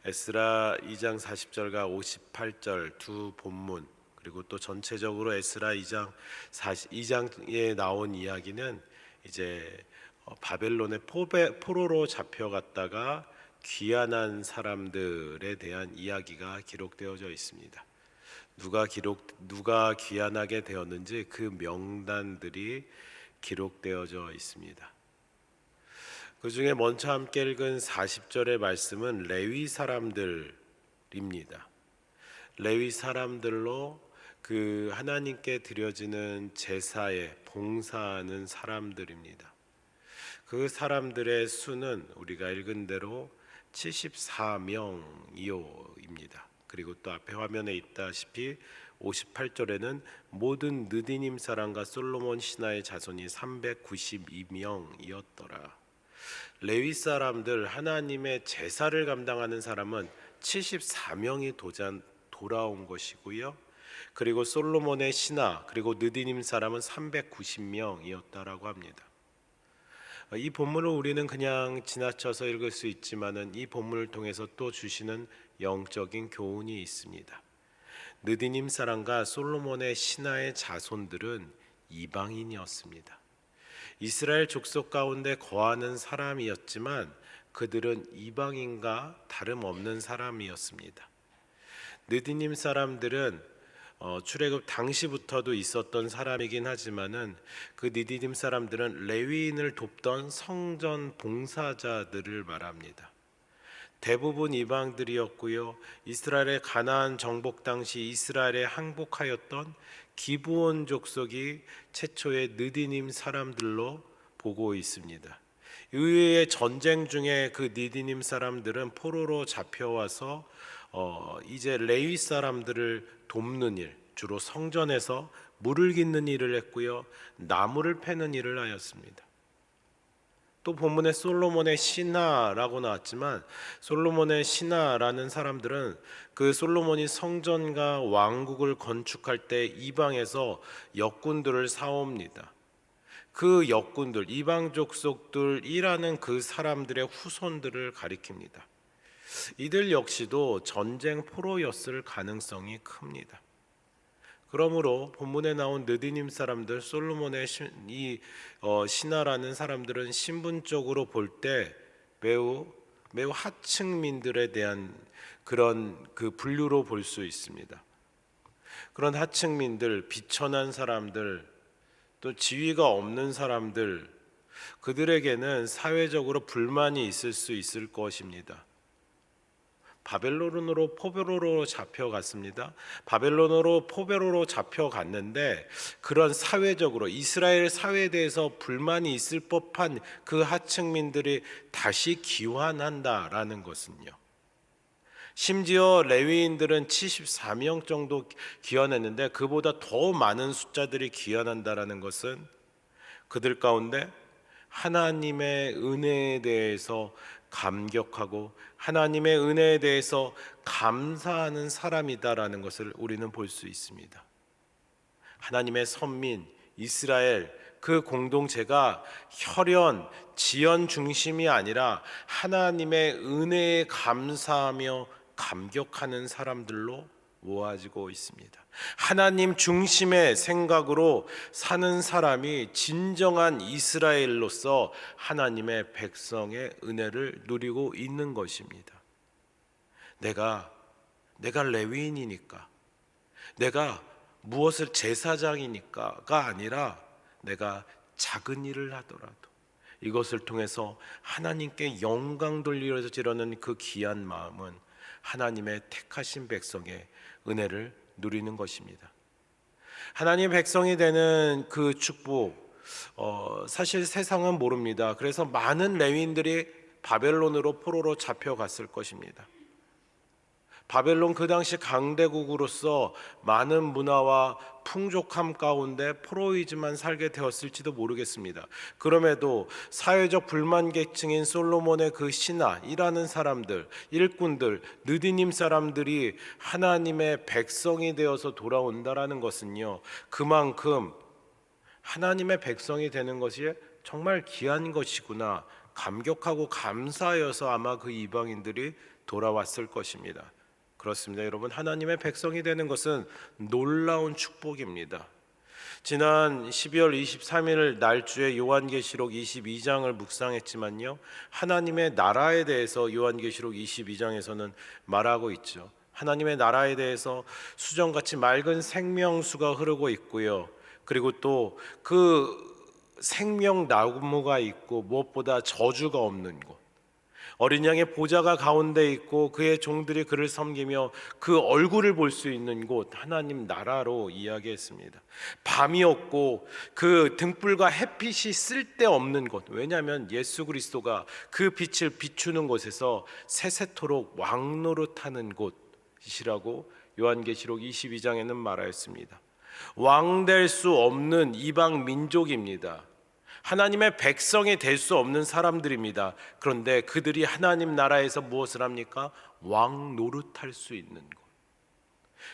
에스라 2장 40절과 58절 두 본문, 그리고 또 전체적으로 에스라 2장에 나온 이야기는 이제 바벨론의 포로로 잡혀갔다가 귀환한 사람들에 대한 이야기가 기록되어져 있습니다. 누가 귀환하게 되었는지 그 명단들이 기록되어져 있습니다. 그 중에 먼저 함께 읽은 40절의 말씀은 레위 사람들입니다. 레위 사람들로 그 하나님께 드려지는 제사에 봉사하는 사람들입니다. 그 사람들의 수는 우리가 읽은 대로 74명이요입니다. 그리고 또 앞에 화면에 있다시피 58절에는 모든 느디님 사람과 솔로몬 신하의 자손이 392명이었더라. 레위 사람들, 하나님의 제사를 감당하는 사람은 74명이 돌아온 것이고요. 그리고 솔로몬의 신하, 그리고 느디님 사람은 390명이었다라고 합니다. 이 본문을 우리는 그냥 지나쳐서 읽을 수 있지만은 이 본문을 통해서 또 주시는 영적인 교훈이 있습니다. 느디님 사람과 솔로몬의 신하의 자손들은 이방인이었습니다. 이스라엘 족속 가운데 거하는 사람이었지만 그들은 이방인과 다름없는 사람이었습니다. 느디님 사람들은 출애굽 당시부터도 있었던 사람이긴 하지만은 그 느디님 사람들은 레위인을 돕던 성전 봉사자들을 말합니다. 대부분 이방들이었고요. 이스라엘의 가나안 정복 당시 이스라엘에 항복하였던 기브온 족속이 최초의 느디님 사람들로 보고 있습니다. 이후에 전쟁 중에 그 느디님 사람들은 포로로 잡혀와서 이제 레위 사람들을 돕는 일, 주로 성전에서 물을 깃는 일을 했고요. 나무를 패는 일을 하였습니다. 또 본문에 솔로몬의 신하라고 나왔지만 솔로몬의 신하라는 사람들은 그 솔로몬이 성전과 왕국을 건축할 때 이방에서 역군들을 사옵니다. 그 역군들, 이방 족속들이라는 그 사람들의 후손들을 가리킵니다. 이들 역시도 전쟁 포로였을 가능성이 큽니다. 그러므로 본문에 나온 느디님 사람들, 솔로몬의 신하라는 사람들은 신분적으로 볼 때 매우 하층민들에 대한 그런 그 분류로 볼 수 있습니다. 그런 하층민들, 비천한 사람들, 또 지위가 없는 사람들, 그들에게는 사회적으로 불만이 있을 수 있을 것입니다. 바벨론으로 포로로 잡혀갔습니다. 바벨론으로 포로로 잡혀갔는데 그런 사회적으로 이스라엘 사회에 대해서 불만이 있을 법한 그 하층민들이 다시 귀환한다라는 것은요. 심지어 레위인들은 74명 정도 귀환했는데 그보다 더 많은 숫자들이 귀환한다라는 것은 그들 가운데 하나님의 은혜에 대해서 감격하고 하나님의 은혜에 대해서 감사하는 사람이다라는 것을 우리는 볼 수 있습니다. 하나님의 선민 이스라엘 그 공동체가 혈연, 지연 중심이 아니라 하나님의 은혜에 감사하며 감격하는 사람들로 모아지고 있습니다. 하나님 중심의 생각으로 사는 사람이 진정한 이스라엘로서 하나님의 백성의 은혜를 누리고 있는 것입니다. 내가 레위인이니까, 내가 무엇을 제사장이니까가 아니라 내가 작은 일을 하더라도 이것을 통해서 하나님께 영광 돌려지려는 그 귀한 마음은 하나님의 택하신 백성의 은혜를 누리는 것입니다. 하나님의 백성이 되는 그 축복, 사실 세상은 모릅니다. 그래서 많은 레위인들이 바벨론으로 포로로 잡혀갔을 것입니다. 바벨론 그 당시 강대국으로서 많은 문화와 풍족함 가운데 포로이지만 살게 되었을지도 모르겠습니다. 그럼에도 사회적 불만 계층인 솔로몬의 그 신하이라는 사람들, 일꾼들, 느디님 사람들이 하나님의 백성이 되어서 돌아온다라는 것은요, 그만큼 하나님의 백성이 되는 것이 정말 귀한 것이구나 감격하고 감사하여서 아마 그 이방인들이 돌아왔을 것입니다. 그렇습니다, 여러분. 하나님의 백성이 되는 것은 놀라운 축복입니다. 지난 12월 23일 날주에 요한계시록 22장을 묵상했지만요, 하나님의 나라에 대해서 요한계시록 22장에서는 말하고 있죠. 하나님의 나라에 대해서 수정같이 맑은 생명수가 흐르고 있고요, 그리고 또 그 생명나무가 있고 무엇보다 저주가 없는 곳, 어린 양의 보좌가 가운데 있고 그의 종들이 그를 섬기며 그 얼굴을 볼 수 있는 곳, 하나님 나라로 이야기했습니다. 밤이 없고 그 등불과 햇빛이 쓸데없는 곳, 왜냐하면 예수 그리스도가 그 빛을 비추는 곳에서 세세토록 왕노릇하는 곳이라고 요한계시록 22장에는 말하였습니다. 왕될 수 없는 이방 민족입니다. 하나님의 백성이 될 수 없는 사람들입니다. 그런데 그들이 하나님 나라에서 무엇을 합니까? 왕 노릇할 수 있는 곳,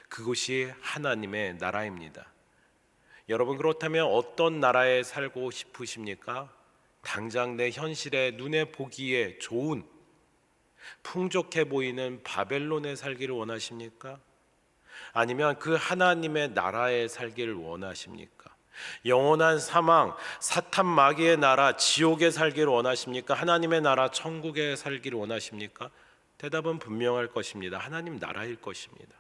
그것이 하나님의 나라입니다. 여러분, 그렇다면 어떤 나라에 살고 싶으십니까? 당장 내 현실에 눈에 보기에 좋은 풍족해 보이는 바벨론에 살기를 원하십니까? 아니면 그 하나님의 나라에 살기를 원하십니까? 영원한 사망, 사탄 마귀의 나라, 지옥에 살기를 원하십니까? 하나님의 나라, 천국에 살기를 원하십니까? 대답은 분명할 것입니다. 하나님 나라일 것입니다.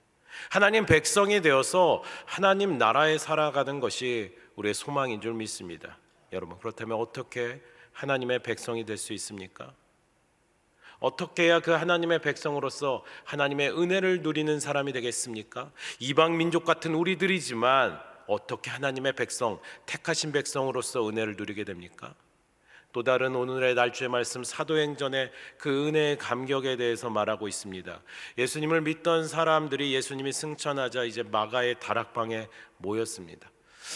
하나님 백성이 되어서 하나님 나라에 살아가는 것이 우리의 소망인 줄 믿습니다. 여러분, 그렇다면 어떻게 하나님의 백성이 될 수 있습니까? 어떻게 해야 그 하나님의 백성으로서 하나님의 은혜를 누리는 사람이 되겠습니까? 이방 민족 같은 우리들이지만 어떻게 하나님의 백성, 택하신 백성으로서 은혜를 누리게 됩니까? 또 다른 오늘의 날주의 말씀 사도행전의 그 은혜의 감격에 대해서 말하고 있습니다. 예수님을 믿던 사람들이 예수님이 승천하자 이제 마가의 다락방에 모였습니다.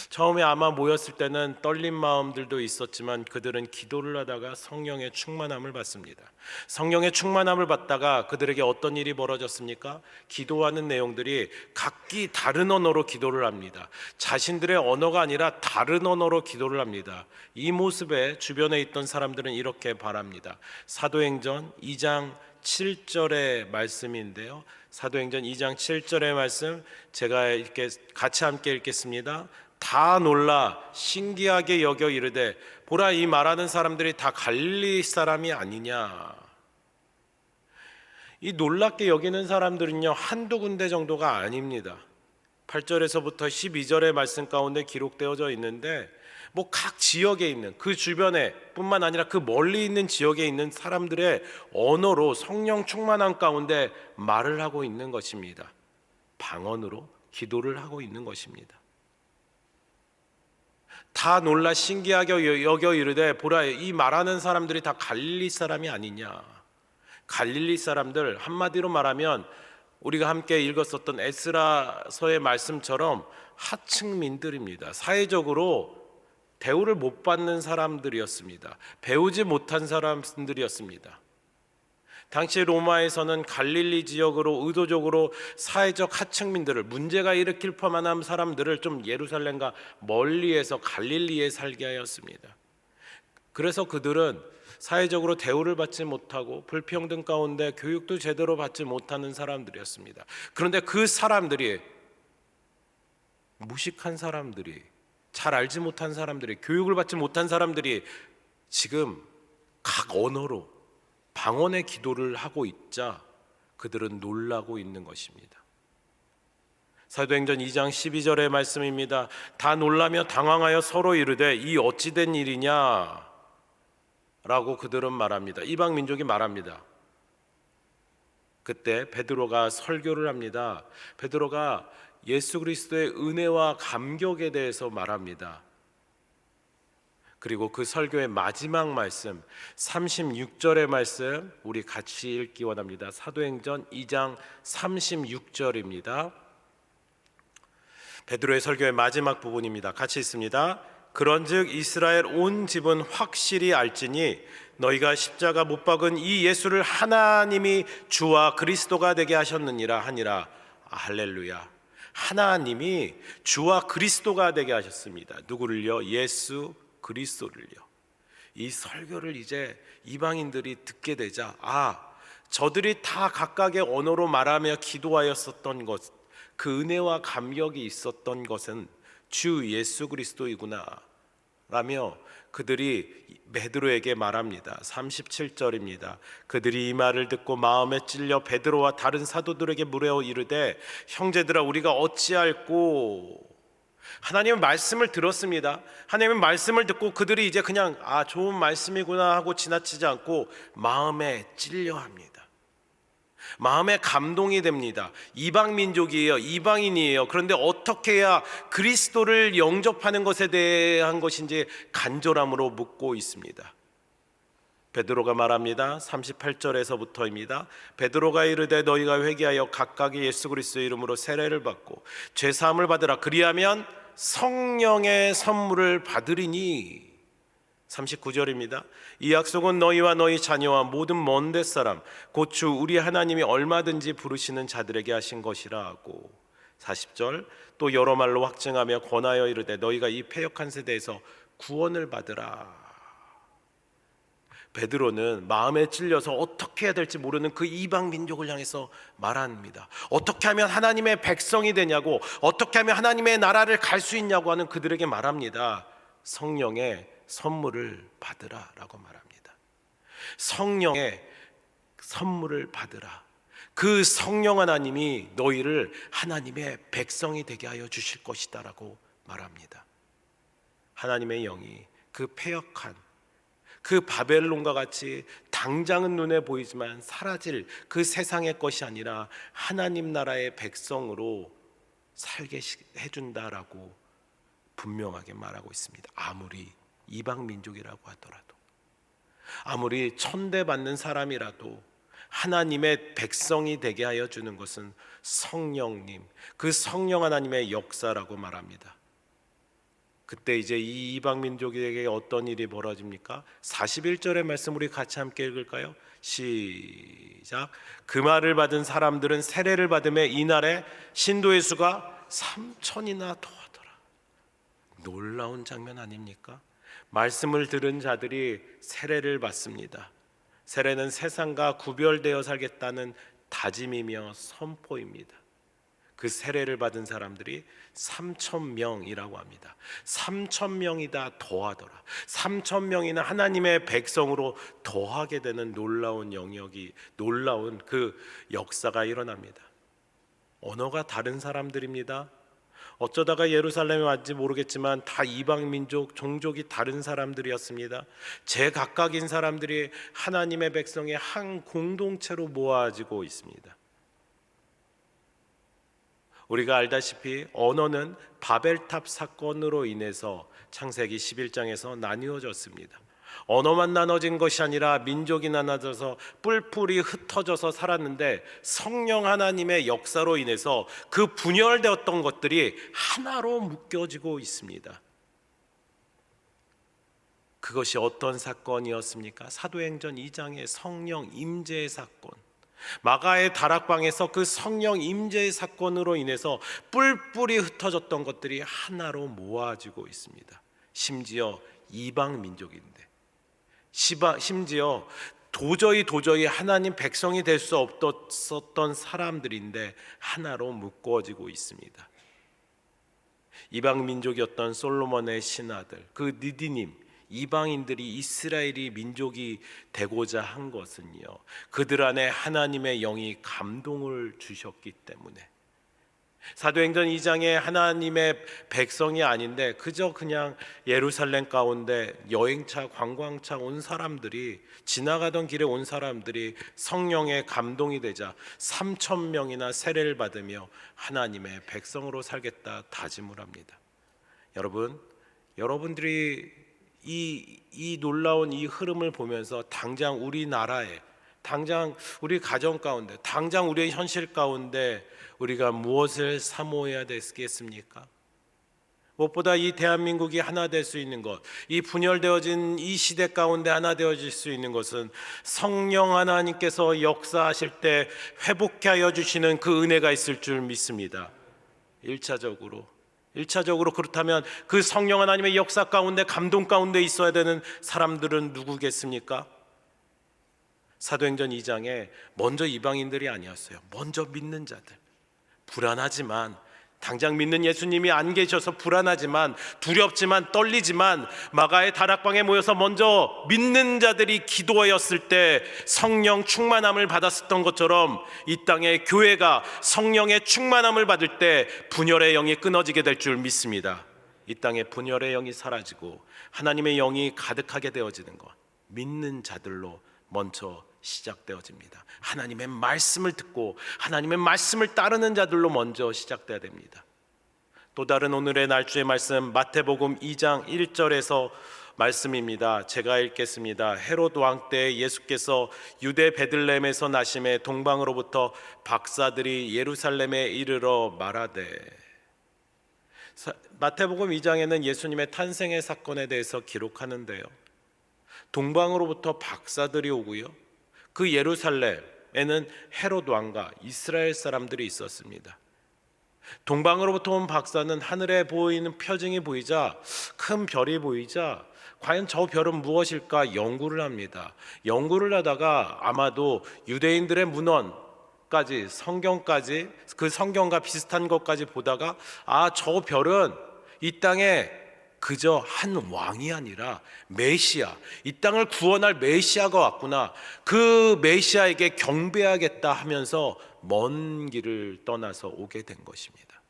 처음에 아마 모였을 때는 떨린 마음들도 있었지만 그들은 기도를 하다가 성령의 충만함을 받습니다. 성령의 충만함을 받다가 그들에게 어떤 일이 벌어졌습니까? 기도하는 내용들이 각기 다른 언어로 기도를 합니다. 자신들의 언어가 아니라 다른 언어로 기도를 합니다. 이 모습에 주변에 있던 사람들은 이렇게 바랍니다. 사도행전 2장 7절의 말씀인데요, 사도행전 2장 7절의 말씀 제가 이렇게 같이 함께 읽겠습니다. 다 놀라 신기하게 여겨 이르되 보라, 이 말하는 사람들이 다 갈릴리 사람이 아니냐. 이 놀랍게 여기는 사람들은요, 한두 군데 정도가 아닙니다. 8절에서부터 12절의 말씀 가운데 기록되어져 있는데 뭐 각 지역에 있는, 그 주변에 뿐만 아니라 그 멀리 있는 지역에 있는 사람들의 언어로 성령 충만함 가운데 말을 하고 있는 것입니다. 방언으로 기도를 하고 있는 것입니다. 다 놀라 신기하게 여겨 이르되 보라, 이 말하는 사람들이 다 갈릴리 사람이 아니냐. 갈릴리 사람들, 한마디로 말하면 우리가 함께 읽었었던 에스라서의 말씀처럼 하층민들입니다. 사회적으로 대우를 못 받는 사람들이었습니다. 배우지 못한 사람들이었습니다. 당시 로마에서는 갈릴리 지역으로 의도적으로 사회적 하층민들을, 문제가 일으킬 뻔한 사람들을 좀 예루살렘과 멀리에서 갈릴리에 살게 하였습니다. 그래서 그들은 사회적으로 대우를 받지 못하고 불평등 가운데 교육도 제대로 받지 못하는 사람들이었습니다. 그런데 그 사람들이, 무식한 사람들이, 잘 알지 못한 사람들이, 교육을 받지 못한 사람들이 지금 각 언어로 방언의 기도를 하고 있자 그들은 놀라고 있는 것입니다. 사도행전 2장 12절의 말씀입니다. 다 놀라며 당황하여 서로 이르되 이 어찌된 일이냐 라고 그들은 말합니다. 이방 민족이 말합니다. 그때 베드로가 설교를 합니다. 베드로가 예수 그리스도의 은혜와 감격에 대해서 말합니다. 그리고 그 설교의 마지막 말씀 36절의 말씀 우리 같이 읽기 원합니다. 사도행전 2장 36절입니다. 베드로의 설교의 마지막 부분입니다. 같이 읽습니다. 그런즉 이스라엘 온 집은 확실히 알지니 너희가 십자가 못 박은 이 예수를 하나님이 주와 그리스도가 되게 하셨느니라 하니라. 할렐루야. 하나님이 주와 그리스도가 되게 하셨습니다. 누구를요? 예수 그리스도를요. 이 설교를 이제 이방인들이 듣게 되자, 저들이 다 각각의 언어로 말하며 기도하였었던 것, 그 은혜와 감격이 있었던 것은 주 예수 그리스도이구나 라며 그들이 베드로에게 말합니다. 37절입니다. 그들이 이 말을 듣고 마음에 찔려 베드로와 다른 사도들에게 물어 이르되 형제들아 우리가 어찌할꼬. 하나님의 말씀을 들었습니다. 하나님의 말씀을 듣고 그들이 이제 그냥 좋은 말씀이구나 하고 지나치지 않고 마음에 찔려 합니다. 마음에 감동이 됩니다. 이방 민족이에요. 이방인이에요. 그런데 어떻게 해야 그리스도를 영접하는 것에 대한 것인지 간절함으로 묻고 있습니다. 베드로가 말합니다. 38절에서부터입니다. 베드로가 이르되 너희가 회개하여 각각의 예수 그리스도의 이름으로 세례를 받고 죄 사함을 받으라. 그리하면 성령의 선물을 받으리니. 39절입니다. 이 약속은 너희와 너희 자녀와 모든 먼데 사람 곧 주 우리 하나님이 얼마든지 부르시는 자들에게 하신 것이라 하고 40절 또 여러 말로 확증하며 권하여 이르되 너희가 이 패역한 세대에서 구원을 받으라. 베드로는 마음에 찔려서 어떻게 해야 될지 모르는 그 이방 민족을 향해서 말합니다. 어떻게 하면 하나님의 백성이 되냐고, 어떻게 하면 하나님의 나라를 갈 수 있냐고 하는 그들에게 말합니다. 성령의 선물을 받으라라고 말합니다. 성령의 선물을 받으라. 그 성령 하나님이 너희를 하나님의 백성이 되게 하여 주실 것이다라고 말합니다. 하나님의 영이 그 패역한 그 바벨론과 같이 당장은 눈에 보이지만 사라질 그 세상의 것이 아니라 하나님 나라의 백성으로 살게 해준다라고 분명하게 말하고 있습니다. 아무리 이방 민족이라고 하더라도, 아무리 천대받는 사람이라도 하나님의 백성이 되게 하여 주는 것은 성령님, 그 성령 하나님의 역사라고 말합니다. 그때 이제 이 이방 민족에게 어떤 일이 벌어집니까? 41절의 말씀 우리 같이 함께 읽을까요? 시작. 그 말을 받은 사람들은 세례를 받음에 이날에 신도의 수가 3,000이나 더하더라. 놀라운 장면 아닙니까? 말씀을 들은 자들이 세례를 받습니다. 세례는 세상과 구별되어 살겠다는 다짐이며 선포입니다. 그 세례를 받은 사람들이 3,000명이라고 합니다. 3,000명이다 더하더라. 3,000명이나 하나님의 백성으로 더하게 되는 놀라운 영역이, 놀라운 그 역사가 일어납니다. 언어가 다른 사람들입니다. 어쩌다가 예루살렘에 왔는지 모르겠지만 다 이방 민족, 종족이 다른 사람들이었습니다. 제각각인 사람들이 하나님의 백성의 한 공동체로 모아지고 있습니다. 우리가 알다시피 언어는 바벨탑 사건으로 인해서 창세기 11장에서 나뉘어졌습니다. 언어만 나눠진 것이 아니라 민족이 나눠져서 뿔뿔이 흩어져서 살았는데 성령 하나님의 역사로 인해서 그 분열되었던 것들이 하나로 묶여지고 있습니다. 그것이 어떤 사건이었습니까? 사도행전 2장의 성령 임재의 사건, 마가의 다락방에서 그 성령 임재의 사건으로 인해서 뿔뿔이 흩어졌던 것들이 하나로 모아지고 있습니다. 심지어 이방 민족인데, 심지어 도저히 하나님 백성이 될 수 없었던 사람들인데 하나로 묶어지고 있습니다. 이방 민족이었던 솔로몬의 신하들, 그 느디님, 이방인들이 이스라엘이 민족이 되고자 한 것은요, 그들 안에 하나님의 영이 감동을 주셨기 때문에, 사도행전 2장에 하나님의 백성이 아닌데 그저 그냥 예루살렘 가운데 여행차, 관광차 온 사람들이, 지나가던 길에 온 사람들이 성령의 감동이 되자 3,000명이나 세례를 받으며 하나님의 백성으로 살겠다 다짐을 합니다. 여러분들이 이 놀라운 이 흐름을 보면서 당장 우리나라에, 당장 우리 가정 가운데, 당장 우리의 현실 가운데 우리가 무엇을 사모해야 되겠습니까? 무엇보다 이 대한민국이 하나 될 수 있는 것, 이 분열되어진 이 시대 가운데 하나 되어질 수 있는 것은 성령 하나님께서 역사하실 때 회복케 하여 주시는 그 은혜가 있을 줄 믿습니다. 1차적으로 그렇다면 그 성령 하나님의 역사 가운데, 감동 가운데 있어야 되는 사람들은 누구겠습니까? 사도행전 2장에 먼저 이방인들이 아니었어요. 먼저 믿는 자들. 불안하지만, 당장 믿는 예수님이 안 계셔서 불안하지만, 두렵지만, 떨리지만 마가의 다락방에 모여서 먼저 믿는 자들이 기도하였을 때 성령 충만함을 받았었던 것처럼 이 땅의 교회가 성령의 충만함을 받을 때 분열의 영이 끊어지게 될 줄 믿습니다. 이 땅에 분열의 영이 사라지고 하나님의 영이 가득하게 되어지는 것, 믿는 자들로 먼저 시작되어집니다. 하나님의 말씀을 듣고 하나님의 말씀을 따르는 자들로 먼저 시작돼야 됩니다. 또 다른 오늘의 날주의 말씀, 마태복음 2장 1절에서 말씀입니다. 제가 읽겠습니다. 헤롯 왕 때 예수께서 유대 베들레헴에서 나심에 동방으로부터 박사들이 예루살렘에 이르러 말하되. 마태복음 2장에는 예수님의 탄생의 사건에 대해서 기록하는데요, 동방으로부터 박사들이 오고요, 그 예루살렘에는 헤롯 왕과 이스라엘 사람들이 있었습니다. 동방으로부터 온 박사는 하늘에 보이는 표징이 보이자, 큰 별이 보이자 과연 저 별은 무엇일까 연구를 합니다. 연구를 하다가 아마도 유대인들의 문헌까지, 성경까지, 그 성경과 비슷한 것까지 보다가 저 별은 이 땅에 그저 한 왕이 아니라 메시아, 이 땅을 구원할 메시아가 왔구나, 그 메시아에게 경배하겠다 하면서 먼 길을 떠나서 오게 된 것입니다.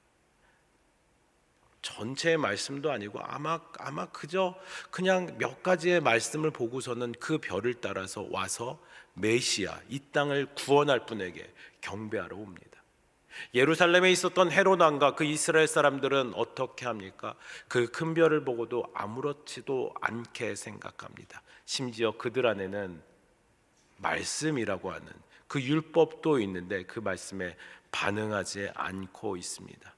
전체의 말씀도 아니고 아마 그저 그냥 몇 가지의 말씀을 보고서는 그 별을 따라서 와서 메시아, 이 땅을 구원할 분에게 경배하러 옵니다. 예루살렘에 있었던 헤롯 왕과 그 이스라엘 사람들은 어떻게 합니까? 그 큰 별을 보고도 아무렇지도 않게 생각합니다. 심지어 그들 안에는 말씀이라고 하는 그 율법도 있는데 그 말씀에 반응하지 않고 있습니다.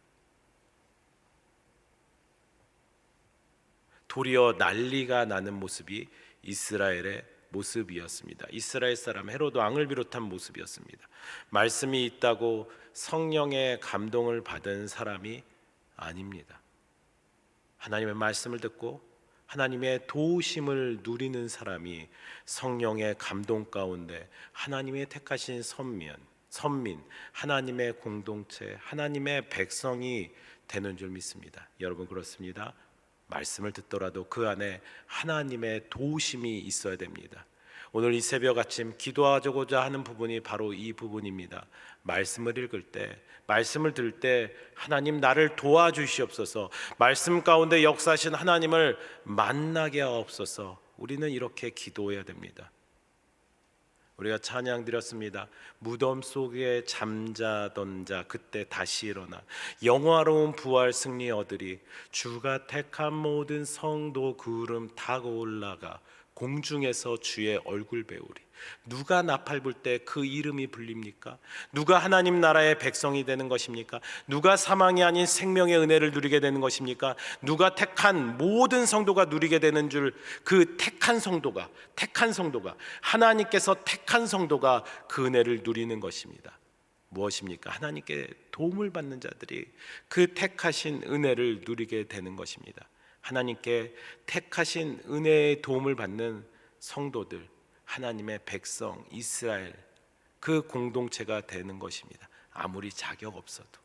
도리어 난리가 나는 모습이 이스라엘의 모습이었습니다. 이스라엘 사람 헤롯 왕을 비롯한 모습이었습니다. 말씀이 있다고 성령의 감동을 받은 사람이 아닙니다. 하나님의 말씀을 듣고 하나님의 도우심을 누리는 사람이 성령의 감동 가운데 하나님의 택하신 선민, 하나님의 공동체, 하나님의 백성이 되는 줄 믿습니다. 여러분, 그렇습니다. 말씀을 듣더라도 그 안에 하나님의 도우심이 있어야 됩니다. 오늘 이 새벽 아침 기도하고자 하는 부분이 바로 이 부분입니다. 말씀을 읽을 때, 말씀을 들을 때 하나님 나를 도와주시옵소서, 말씀 가운데 역사하신 하나님을 만나게 하옵소서. 우리는 이렇게 기도해야 됩니다. 우리가 찬양 드렸습니다. 무덤 속에 잠자던 자 그때 다시 일어나 영화로운 부활 승리 얻으리. 주가 택한 모든 성도 구름 타고 올라가 공중에서 주의 얼굴 배우리. 누가 나팔 불 때 그 이름이 불립니까? 누가 하나님 나라의 백성이 되는 것입니까? 누가 사망이 아닌 생명의 은혜를 누리게 되는 것입니까? 누가 택한 모든 성도가 누리게 되는 줄, 그 택한 성도가 하나님께서 택한 성도가 그 은혜를 누리는 것입니다. 무엇입니까? 하나님께 도움을 받는 자들이 그 택하신 은혜를 누리게 되는 것입니다. 하나님께 택하신 은혜의 도움을 받는 성도들, 하나님의 백성 이스라엘, 그 공동체가 되는 것입니다. 아무리 자격 없어도,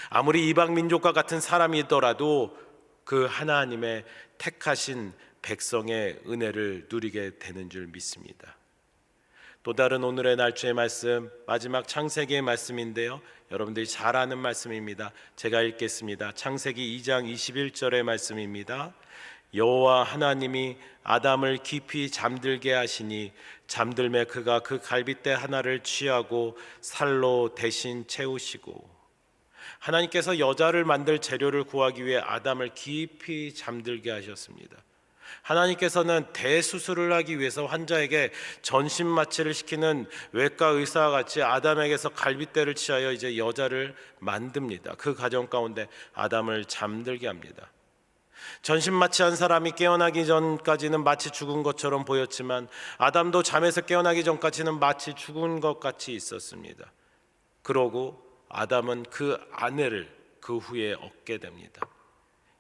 아무리 이방 민족과 같은 사람이더라도 그 하나님의 택하신 백성의 은혜를 누리게 되는 줄 믿습니다. 또 다른 오늘의 날주의 말씀, 마지막 창세기의 말씀인데요, 여러분들이 잘 아는 말씀입니다. 제가 읽겠습니다. 창세기 2장 21절의 말씀입니다. 여호와 하나님이 아담을 깊이 잠들게 하시니 잠들매 그가 그 갈빗대 하나를 취하고 살로 대신 채우시고. 하나님께서 여자를 만들 재료를 구하기 위해 아담을 깊이 잠들게 하셨습니다. 하나님께서는 대수술을 하기 위해서 환자에게 전신 마취를 시키는 외과 의사와 같이 아담에게서 갈빗대를 취하여 이제 여자를 만듭니다. 그 과정 가운데 아담을 잠들게 합니다. 전신 마취한 사람이 깨어나기 전까지는 마치 죽은 것처럼 보였지만 아담도 잠에서 깨어나기 전까지는 마치 죽은 것 같이 있었습니다. 그러고 아담은 그 아내를 그 후에 얻게 됩니다.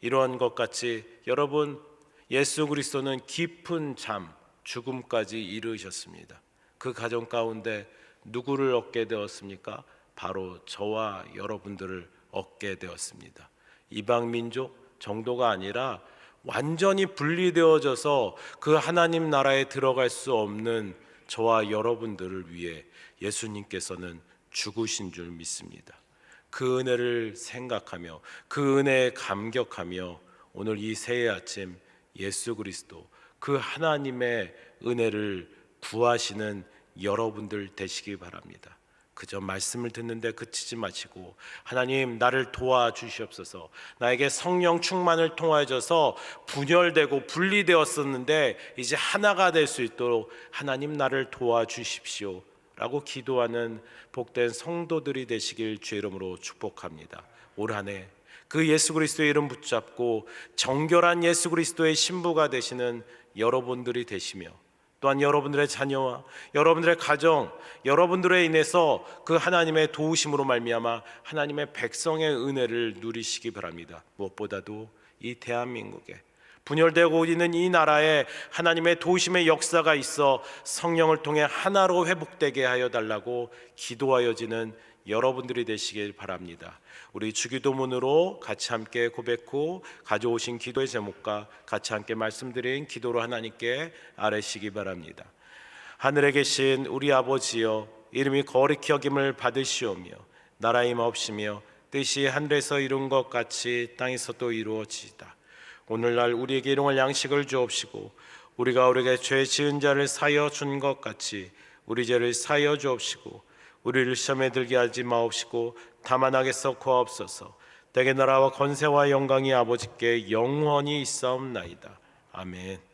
이러한 것 같이 여러분, 예수 그리스도는 깊은 잠, 죽음까지 이르셨습니다. 그 그 가정 가운데 누구를 얻게 되었습니까? 바로 저와 여러분들을 얻게 되었습니다. 이방 민족 정도가 아니라 완전히 분리되어져서 그 하나님 나라에 들어갈 수 없는 저와 여러분들을 위해 예수님께서는 죽으신 줄 믿습니다. 그 은혜를 생각하며 그 은혜에 감격하며 오늘 이 새해 아침 예수 그리스도 그 하나님의 은혜를 구하시는 여러분들 되시기 바랍니다. 그저 말씀을 듣는데 그치지 마시고 하나님 나를 도와주시옵소서. 나에게 성령 충만을 통하여서 분열되고 분리되었었는데 이제 하나가 될 수 있도록 하나님 나를 도와주십시오 라고 기도하는 복된 성도들이 되시길 주의 이름으로 축복합니다. 올 한 해 그 예수 그리스도의 이름 붙잡고 정결한 예수 그리스도의 신부가 되시는 여러분들이 되시며 또한 여러분들의 자녀와 여러분들의 가정, 여러분들에 인해서 그 하나님의 도우심으로 말미암아 하나님의 백성의 은혜를 누리시기 바랍니다. 무엇보다도 이 대한민국에 분열되고 있는 이 나라에 하나님의 도우심의 역사가 있어 성령을 통해 하나로 회복되게 하여 달라고 기도하여지는 여러분들이 되시길 바랍니다. 우리 주기도문으로 같이 함께 고백 후 가져오신 기도의 제목과 같이 함께 말씀드린 기도로 하나님께 아뢰시기 바랍니다. 하늘에 계신 우리 아버지여, 이름이 거룩히 여김을 받으시오며 나라의 임하옵시며 뜻이 하늘에서 이룬 것 같이 땅에서도 이루어지이다. 오늘날 우리에게 일용할 양식을 주옵시고 우리가 우리에게 죄 지은 자를 사하여 준 것 같이 우리 죄를 사하여 주옵시고 우리를 시험에 들게 하지 마옵시고 다만 악에서 구하옵소서. 대개 나라와 권세와 영광이 아버지께 영원히 있사옵나이다. 아멘.